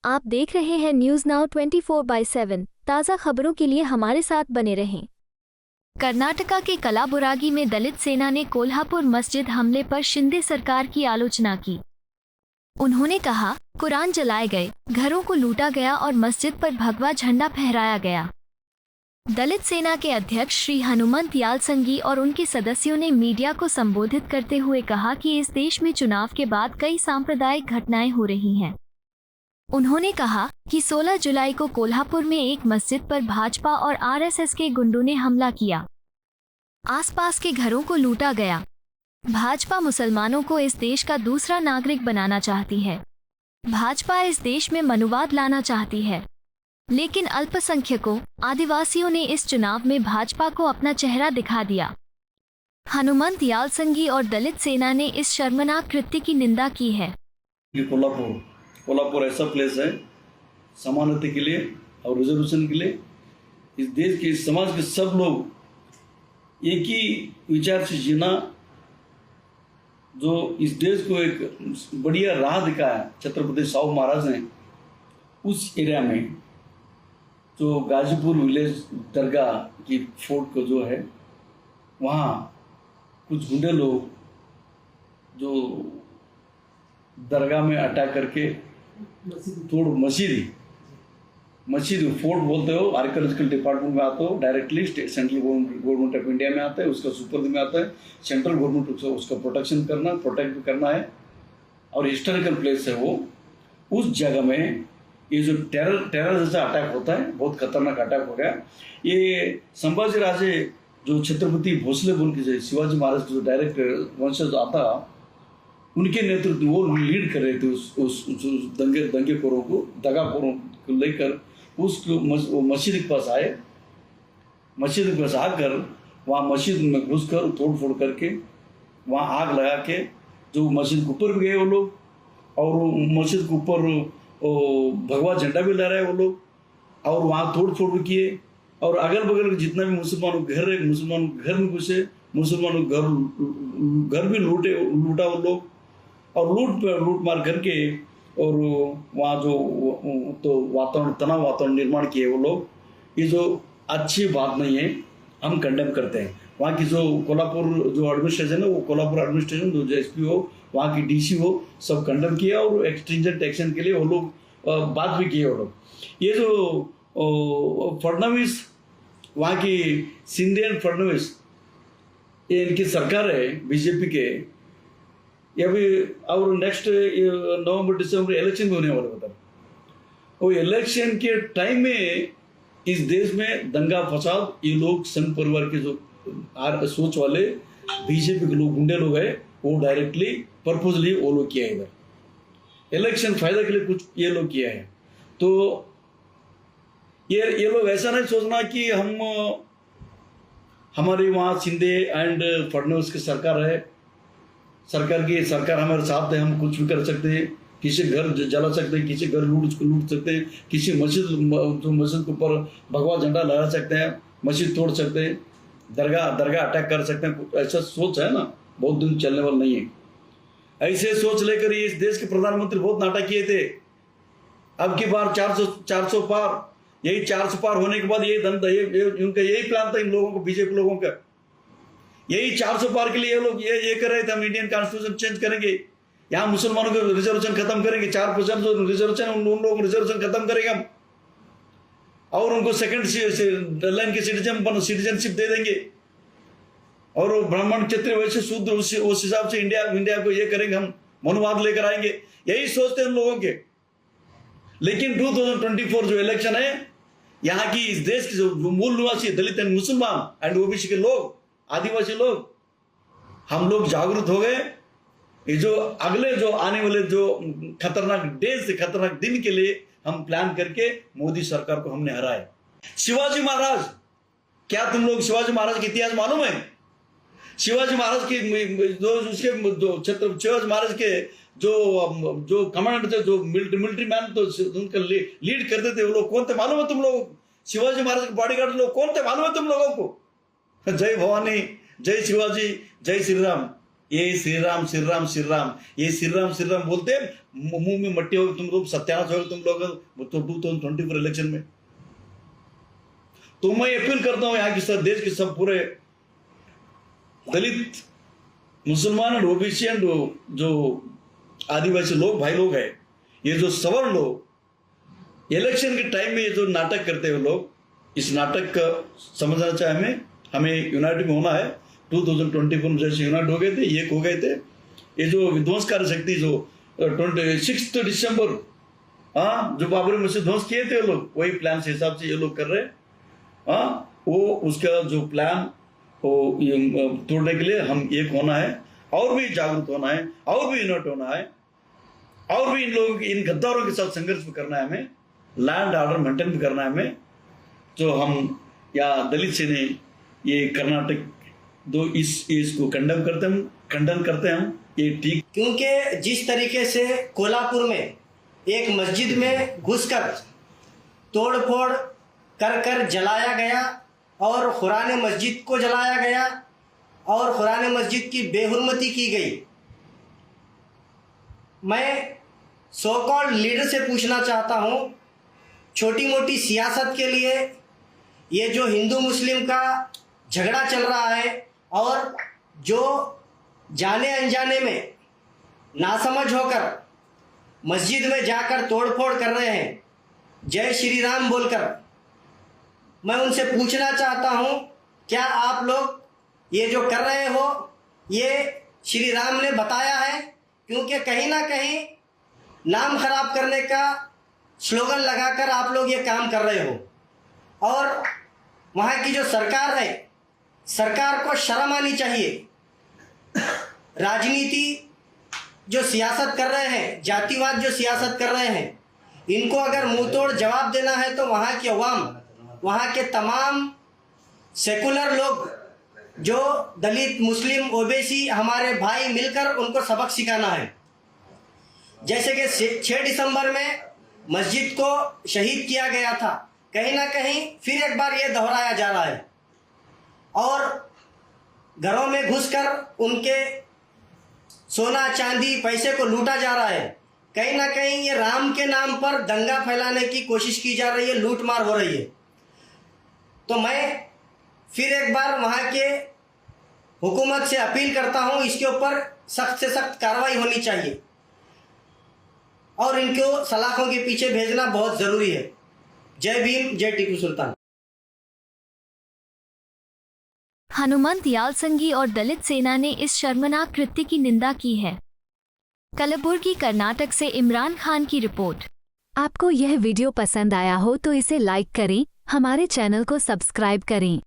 आप देख रहे हैं न्यूज नाउ 24/7। ताज़ा खबरों के लिए हमारे साथ बने रहें। कर्नाटका के कलाबुरागी में दलित सेना ने कोल्हापुर मस्जिद हमले पर शिंदे सरकार की आलोचना की। उन्होंने कहा, कुरान जलाए गए, घरों को लूटा गया और मस्जिद पर भगवा झंडा फहराया गया। दलित सेना के अध्यक्ष श्री हनुमंत यालसंगी और उनके सदस्यों ने मीडिया को संबोधित करते हुए कहा कि इस देश में चुनाव के बाद कई सांप्रदायिक घटनाएं हो रही हैं। उन्होंने कहा कि 16 जुलाई को कोल्हापुर में एक मस्जिद पर भाजपा और आरएसएस के गुंडों ने हमला किया। आसपास के घरों को लूटा गया। भाजपा मुसलमानों को इस देश का दूसरा नागरिक बनाना चाहती है। भाजपा इस देश में मनुवाद लाना चाहती है, लेकिन अल्पसंख्यकों, आदिवासियों ने इस चुनाव में भाजपा को अपना चेहरा दिखा दिया। हनुमंत यालसंगी और दलित सेना ने इस शर्मनाक कृत्य की निंदा की है। कोल्हापुर ऐसा प्लेस है समानता के लिए और रिजर्वेशन के लिए। इस देश के, इस समाज के सब लोग एक ही विचार से जीना, जो इस देश को एक बढ़िया राह दिखाया छत्रपति साहू महाराज ने। उस एरिया में जो गाजीपुर विलेज दरगाह की फोर्ट को जो है, वहाँ कुछ गुंडे लोग जो दरगाह में अटैक करके तोड़ मस्जिद फोर्ट बोलते हो, आर्कियोलॉजिकल डिपार्टमेंट में आते हो, directly central government of India में आता है, उसका सुपर्द में आता है। सेंट्रल गवर्नमेंट उसका प्रोटेक्ट करना है और हिस्टोरिकल प्लेस है वो। उस जगह में ये जो टेरर जैसा अटैक होता है, बहुत खतरनाक अटैक हो गया। ये संभाजी राजे जो छत्रपति भोसले बोल के शिवाजी महाराज के जो डायरेक्ट वंशज आता, उनके नेतृत्व वो लीड कर रहे थे उस दंगेखोरों को, दगाखोरों को लेकर वो मस्जिद के पास आए। मस्जिद के पास आकर वहाँ मस्जिद में घुसकर तोड़ फोड़ करके वहाँ आग लगा के जो मस्जिद के ऊपर भी गए वो लोग, और मस्जिद के ऊपर भगवा झंडा भी लहराए वो लोग, और वहाँ तोड़ फोड़ भी किए। और अगल बगल जितना भी मुसलमान घर है, मुसलमान घर में घुसे, मुसलमान घर भी लूटा वो लोग, और लूट मार करके और वहाँ जो तो तनाव वातावरण निर्माण किए वो लोग। ये जो अच्छी बात नहीं है, हम कंडेम करते हैं। वहाँ की जो कोल्हापुर जो एडमिनिस्ट्रेशन है, वो कोल्हापुर एडमिनिस्ट्रेशन जो एसपी हो, वहाँ की डीसी हो, सब कंडेम किया और एक्सटेंजेंट एक्शन के लिए वो लोग बात भी किए वो लोग। ये जो फडणवीस, वहाँ की शिंदे एंड फडणवीस, ये इनकी सरकार है बीजेपी के। ये भी और नेक्स्ट नवंबर दिसंबर इलेक्शन भी होने वाले बता। वो इलेक्शन के टाइम में इस देश में दंगा फसाद, ये लोग संघ परिवार के जो सोच वाले बीजेपी के लोग, गुंडे लोग हैं, वो डायरेक्टली पर्पजली वो लोग किया है। इधर इलेक्शन फायदा के लिए कुछ ये लोग किया है। तो ये लोग ऐसा नहीं सोचना कि हमारे वहाँ शिंदे एंड फडणवीस की सरकार है, सरकार हमारे साथ है, हम कुछ भी कर सकते हैं, किसी घर जला सकते हैं, किसी घर लूट सकते हैं, किसी मस्जिद के ऊपर भगवा झंडा लगा सकते हैं, मस्जिद तोड़ सकते हैं, दरगाह अटैक कर सकते हैं। ऐसा सोच है ना, बहुत दिन चलने वाला नहीं है। ऐसे सोच लेकर इस देश के प्रधानमंत्री बहुत नाटक किए थे। अब की बार 400 पार, यही 400 पार होने के बाद उनका यही प्लान था, इन लोगों को, बीजेपी लोगों का यही 400 पार के लिए ये लोग ये कर रहे थे, हम इंडियन कॉन्स्टिट्यूशन चेंज करेंगे, यहाँ मुसलमानों को रिजर्वेशन खत्म करेंगे, 4% जो रिजर्वेशन उन लोगों को रिजर्वेशन खत्म करेंगे हम, और उनको सेकंड लाइन की सिटीजनशिप दे देंगे, और ब्राह्मण क्षत्रिय वैसे शूद्र उस हिसाब से इंडिया को ये करेंगे, हम मनुवाद लेकर आएंगे। यही सोचते हैं उन लोगों के। लेकिन 2024 जो इलेक्शन है, यहाँ की इस देश के जो मूल निवासी दलित एंड मुसलमान एंड ओबीसी के लोग, आदिवासी लोग, हम लोग जागरूक हो गए। ये जो अगले जो आने वाले जो खतरनाक डेज से खतरनाक दिन के लिए हम प्लान करके मोदी सरकार को हमने हराया। शिवाजी महाराज, क्या तुम लोग शिवाजी महाराज का इतिहास मालूम है? शिवाजी महाराज की शिवाजी महाराज के जो कमांडर थे, जो मिलिट्री मैन तो उनका लीड करते थे, वो लोग कौन थे मालूम है तुम लोग? शिवाजी महाराज के बॉडीगार्ड लोग कौन थे मालूम है तुम लोगों को? जय भवानी, जय शिवाजी, जय श्री राम, ये श्री राम श्री राम श्री राम, ये श्री राम बोलते मुंह में मट्टी होगी, तुम लोग सत्यानाश होगा तुम लोग तो 2024 इलेक्शन में। तो मैं अपील करता हूं यहाँ की सब देश के सब पूरे दलित, मुसलमान और ओबीसी एंड जो आदिवासी लोग भाई लोग हैं, ये जो सवर्ण लोग इलेक्शन के टाइम में ये जो नाटक करते हुए लोग, इस नाटक का समझना चाहिए हमें यूनाइटेड होना है। 2024 में जैसे यूनाइट हो गए थे, एक हो गए थे। ये जो विध्वंसकारी शक्ति जो 26 दिसंबर जो बाबरी मस्जिद ध्वंस किए थे लोग, वही प्लान के हिसाब से ये लोग कर रहे हैं। वो उसका जो प्लान तोड़ने के लिए हम एक होना है, और भी जागरूक होना है, और भी यूनाइट होना है, और भी इन लोगों की इन गद्दारों के साथ संघर्ष भी करना है हमें, लैंड ऑर्डर मेंटेन भी करना है हमें। जो हम या दलित सेना ये कर्नाटक दो इसको खंडन करते हैं हम, ये ठीक। क्योंकि जिस तरीके से कोल्हापुर में एक मस्जिद में घुसकर तोड़फोड़ कर जलाया गया और कुरान मस्जिद को जलाया गया और कुरान मस्जिद की बेहुरमती की गई, मैं सो कॉल्ड लीडर से पूछना चाहता हूं, छोटी मोटी सियासत के लिए ये जो हिंदू मुस्लिम का झगड़ा चल रहा है और जो जाने अनजाने में नासमझ होकर मस्जिद में जाकर तोड़फोड़ कर रहे हैं जय श्री राम बोलकर, मैं उनसे पूछना चाहता हूं, क्या आप लोग ये जो कर रहे हो ये श्री राम ने बताया है? क्योंकि कहीं ना कहीं नाम खराब करने का स्लोगन लगाकर आप लोग ये काम कर रहे हो। और वहाँ की जो सरकार है, सरकार को शर्म आनी चाहिए। राजनीति जो सियासत कर रहे हैं, जातिवाद जो सियासत कर रहे हैं, इनको अगर मुंह तोड़ जवाब देना है तो वहाँ की अवाम, वहाँ के तमाम सेकुलर लोग जो दलित मुस्लिम ओबीसी हमारे भाई मिलकर उनको सबक सिखाना है। जैसे कि 6 दिसंबर में मस्जिद को शहीद किया गया था, कहीं ना कहीं फिर एक बार ये दोहराया जा रहा है और घरों में घुसकर उनके सोना चांदी पैसे को लूटा जा रहा है। कहीं ना कहीं ये राम के नाम पर दंगा फैलाने की कोशिश की जा रही है, लूटमार हो रही है। तो मैं फिर एक बार वहाँ के हुकूमत से अपील करता हूँ, इसके ऊपर सख्त से सख्त कार्रवाई होनी चाहिए और इनको सलाखों के पीछे भेजना बहुत ज़रूरी है। जय भीम, जय टीपू सुल्तान। हनुमंत यालसंगी और दलित सेना ने इस शर्मनाक कृत्य की निंदा की है। कलबुर्गी, कर्नाटक से इमरान खान की रिपोर्ट। आपको यह वीडियो पसंद आया हो तो इसे लाइक करें, हमारे चैनल को सब्सक्राइब करें।